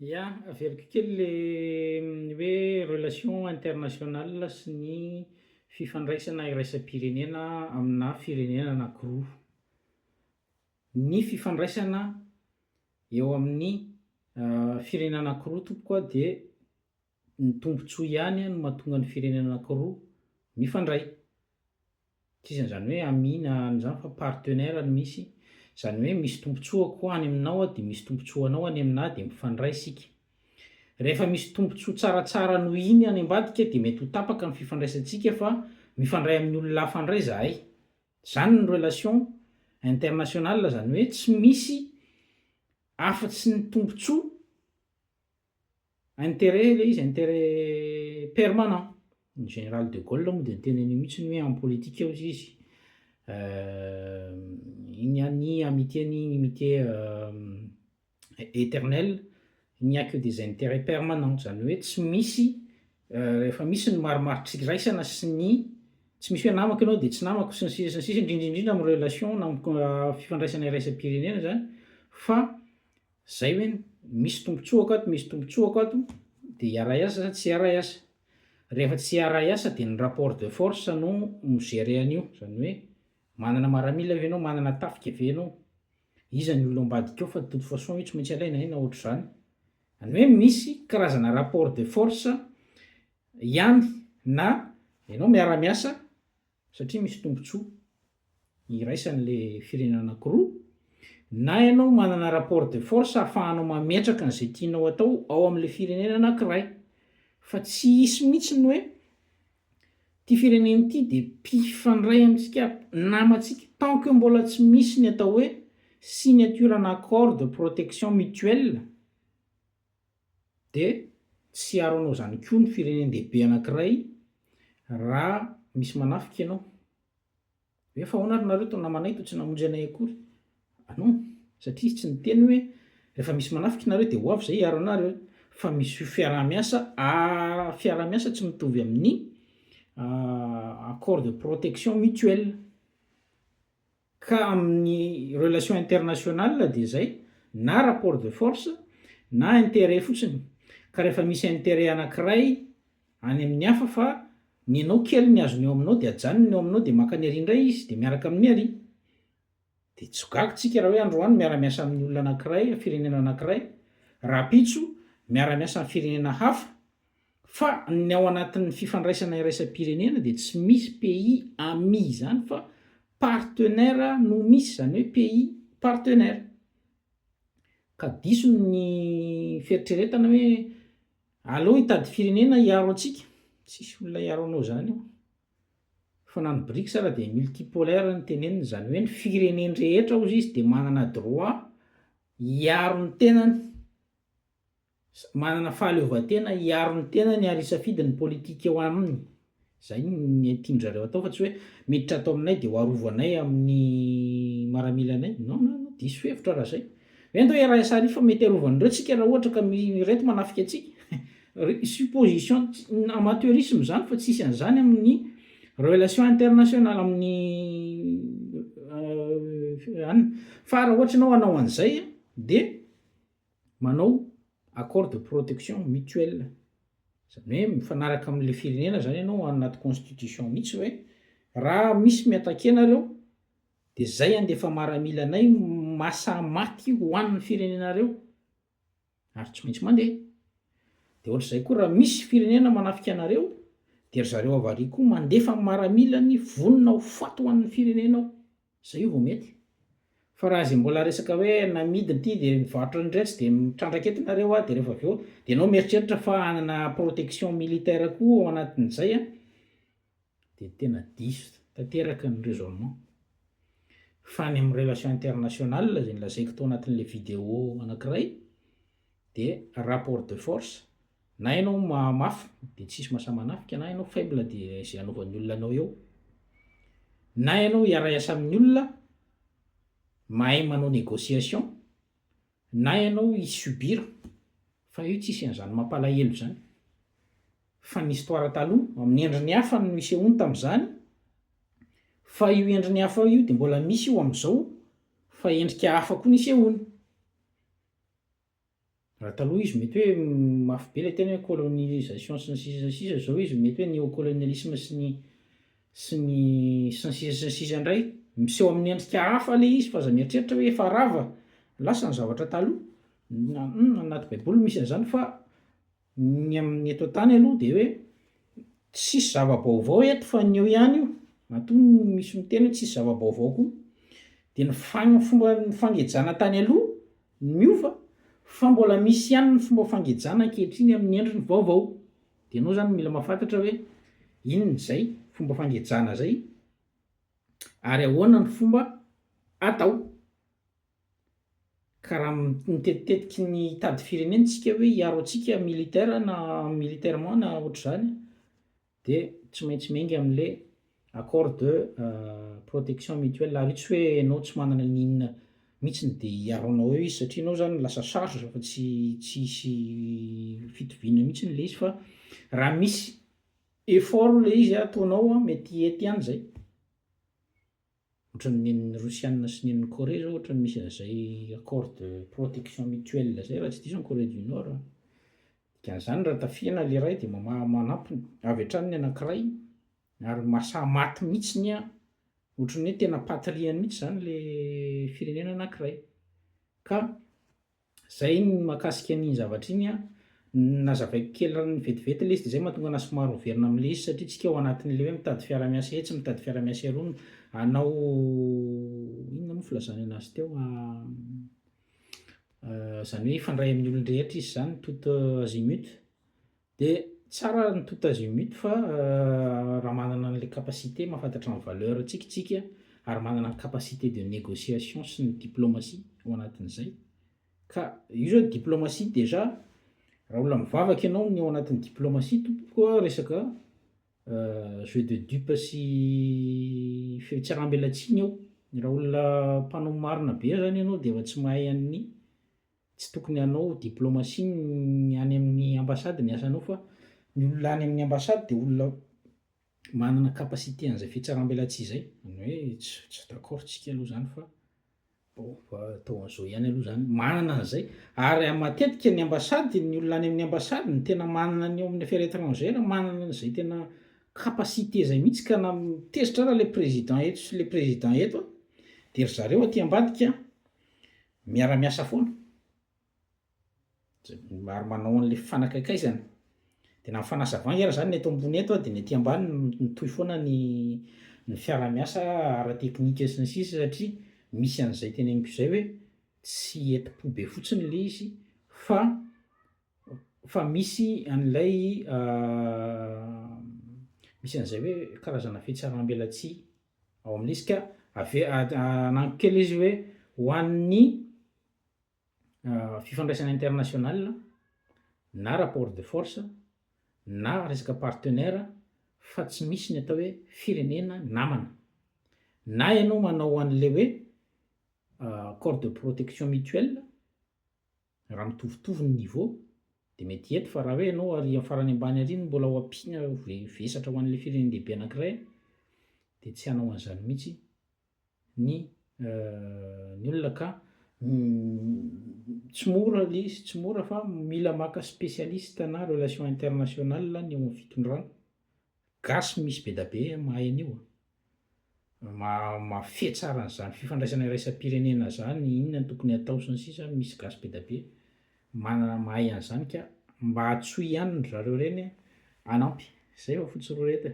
Ia, averiko kely hoe relation internationale sy ny fifandraisana iraisam-pirenena amina firenena anankiroa. Ny fifandraisana eo amin'ny firenena anankiroa tompoko a de ny tombotsoa ihany a no mahatonga ny firenena anankiroa mifandray. Tsisy an'zany hoe ami na an'zany fa partenaire no misy, zany hoe misy tombotsoako any aminao a de misy tombotsoa anao any aminahy de mifandray isika. Rehefa misy tombotsoa tsaratsara noho iny any ambadika de mety ho tapaka ny fifandraisantsika fa mifandray amin'ny olona hafa indray zahay. Zany ny relation internationale zany hoe tsy misy afa-tsy ny tombotsoa, intérêt le izy intérêt permanent. Ny général de Gaulle moa de niteny an'io mihitsiny hoe en politique hozy izy iny a ny amitié ny unité éternelle, il n'y a que des intérêts permanents, zany hoe tsy misy rehefa misy ny marimaritsiraisana sy ny tsy misy hoe namako ianao de tsy namako sy ny sisa sy ny sisa, indrindraindrindra amin'ny relation na fifandraisana iraisam-pirenena zany fa zay hoe misy tombotsoa akato misy tombotsoa akato de hiara hiasa sa tsy hiara hiasa. Rehefa tsy hiara hiasa de ny rapport de force no migérer an'io, zany hoe manana maramila ve anao, manana tafika ve anao, iza ny olona ambadika ao fa de toute façon io tsy maintsy alaina na ohatr'zany. Zany hoe misy karazana rapport de force ihany na ianao miara-miasa satria misy tombotsoa iraisan'le firenena anankiroa, na ianao manana rapport de force ahafahanao mametraka an'zay tianao atao ao am'le firenena anankiray. Fa tsy hisy mihitsiny hoe ty firenena ity de mpifandray amitsika namantsika tant que mbola tsy misy ny atao hoe signature ana accord de protection mutuelle de tsy aro anao zany koa ny firenendehibe anankiray raha misy manafika ianao. Hoe fa ahoana ary nareo to namanay to tsy namonjy anay akory? Non, satria izy tsy niteny hoe rehefa misy manafika nareo de ho avy zay hiaro anareo, fa misy fiara-miasa fiara-miasa tsy mitovy amin'ny accord de protection mutuelle. Ka amin'ny relation internationale de zay na rapport de force na intérêt fotsiny. Ka rehefa misy intérêt anankiray any amin'ny hafa fa ny anao kely ny azony eo aminao de ajanony eo aminao de maka ny ary indray izy de miaraka amin'ny ary. De tsy gaga tsika raha hoe androany miara-miasa amin'ny olona anankiray, firenena anankiray, rapitso miara-miasa amin'ny firenena hafa fa ny ao anatin'ny fifandraisana iraisam-pirenena de tsy misy pays ami zany fa partenaire no misy, zany hoe pays partenaire. Ka diso ny fieritreretana hoe aleo hitady firenena hiaro antsika, tsisy olona hiaro anao zany io. Fa na ny BRICS ara de multipolaire ny teneniny, zany hoe ny fireneny rehetra hozy izy de manana droit hiaro ny tenany, manana fahaleovantena hiaro ny tenany ary hisafidiny politika eo aminy. Zay ny tianjareo atao fa tsy hoe miditra ato aminay de ho arovanay amin'ny maramila anay. Non, diso hevitra raha zay. Hoe andao iaraha iasa fa mety arovan'ireo tsika raha ohatra ka reto manafika antsika. Supposition amateurisme zany fa tsisy an'zany amin'ny relation internationale amin'ny fa raha ohatra ianao hanao an'izay de manao accord de protection mutuelle. Zany hoe mifanaraka amin'le firenena zany ianao anaty constitution mihitsy hoe raha misy miataka anareo de zay andefa maramila anay masamaty ho an'ny firenenareo ary tsy maintsy mandeha. De ohatr'izay koa raha misy firenena manafika anareo de ry zareo avy koa mandefa maramila ny vonona ho faty ho an'ny firenenao, zay io vao mety. Fa raha zay mbola resaka hoe namidiny ity de mivarotra indray tsy de mitrandraka eto nareo a de rehefa avy eo de ianao mieritreritra fa hanana protection militaire koa ao anatin'izay a de tena diso tanteraka ny raisonnement. Fa ny amin'ny relation internationale zay nolazaiko tao anatin'le vidéo anankiray de rapport de force, na ianao mafy de tsisy mahasamanafika, na ianao faible de zay anaovan'ny olona anao eo, na ianao hiara hiasa amin'ny olona mahay manao négociation, na ianao hisubira, fa io tsisy an'zany mampalahelo zany. Fa ny histoire taloha amin'ny endriny hafa no nisehony tam'zany, fa io endriny hafa io de mbola misy io am'zao fa endrika hafa koa nisehony. raha taloha izy mety hoe mafy be le tena hoe colonisation sy ny sisa ny sisa, zao izy mety hoe néocolonialisme sy ny sisa sy ny sisa indray miseho amin'ny endrika hafa le izy fa aza mieritreritra hoe efa rava lasa ny zavatra taloha anaty baiboly misy an'izany fa ny amin'ny eto an-tany aloha de hoe tsisy zava-baovao eto fa ny eo ihany io matoa misy miteny hoe tsisy zava-baovao koa de ny fomba ny fangejana tany aloha miova fa mbola misy ihany ny fomba fangejana ankehitriny amin'ny endriny vaovao de anao zany mila mahafantatra hoe inona zay fomba fangejana zay ary ahoana ny fomba atao ka raha mitetitetiky ny tady firenena tsika hoe hiaro antsika militaire na militairement na ohatr'izany de tsy maintsy miainga amin'le accord de protection mutuelle ary tsy hoe ianao tsy manana n'inona mihitsiny de hiaronao eo izy satria anao zany lasa sarotra fa tsy hisy fitoviana mihitsiny le izy fa raha misy effort le izy ataonao mety ety ihany zay ohatran'ny Rosiana sy ny Corée zao ohatrany misy an'izay accord de protection mutuelle zay raha tsy diso ny Corée du Nord dikan'izany raha tafiana le ray de manampiny avy hatrany ny anankiray ary masaha maty mihitsiny ohatrany hoe tena patriany mihitsy zany le firenena anankiray ka zay ny mahakasika an'iny zavatra iny nazavaiko kely raha ny vetivety le izy de zay mahatonga anahy somary miverina amin'le izy satria tsika ao anatin'le hoe mitady fiara-miasa etsy mitady fiara-miasa eroa anao inona moa filazana anazy teo zany hoe ifandray amin'ny olon-drehetra izy zany tout azimut de tsara ny tout azimut fa raha manana an'le capacité mahafantatra ny valeur tsika ary manana ny capacité de négociation sy ny diplomatie ao anatin'izay ka io zao diplomatie déjà raha olona mivavaka ianao ny ao anatin'ny diplomatie tompoko resaka jeu de dupe sy fihetseham-belatsiana ao raha olona mpanao marina be zany ianao de efa tsy mahay an'ny tsy tokony hanao diplomatie ny any amin'ny ambassade ny asanao fa ny olona any amin'ny ambassade de olona manana capacité an'izay fihetseham-belatsia zay any hoe tsy d'accord tsika aloha zany fa atao an'izao ihany aloha zany manana an'izay ary matetika ny ambassade ny olona any amin'ny ambassade ny tena manana ny eo amin'ny affaires étrangères manana an'izay tena capacité zay mihitsy ka na mitezitra raha le président eto sy le président eto de ry zareo aty ambadika miara-miasa foana ary manao an'le fanakakaizana de na mifanasavanga ara zany ny eto ambony eto de ny aty ambany mitohy foana ny fiara-miasa ara-teknika sy ny sisa satria misy an'izay tena eniko izay hoe tsy enti-po be fotsiny le izy fa misy an'ilay misy an'izay hoe karazana fihetseham-belatsia ao amin'le izy ka anagniko kely izy hoe ho an'ny fifandraisana international na rapport de force na resaka partenaire fa tsy misy ny atao hoe firenena namana na ianao manao an'le hoe accord de protection mutuelle raha mitovitovy ny niveau de mety eto fa raha hoe ianao ary farany ambany ariny mbola ho ampiana vesatra ho an'le firenendehibe anankiray de tsy hanao an'izany mihitsy ny olona ka tsy mora le izy tsy mora fa mila maka spécialiste na relation internationale ny eo amin'ny fitondrana gasy misy be da be mahay an'io mafehy tsara an'izany fifandraisana iraisam-pirenena zany inona ny tokony atao sy ny sisa misy gasy be da be manana mahay an'izany ka mba hatsoy ihany ny zareo reny hanampy zay fa fotsy roa reto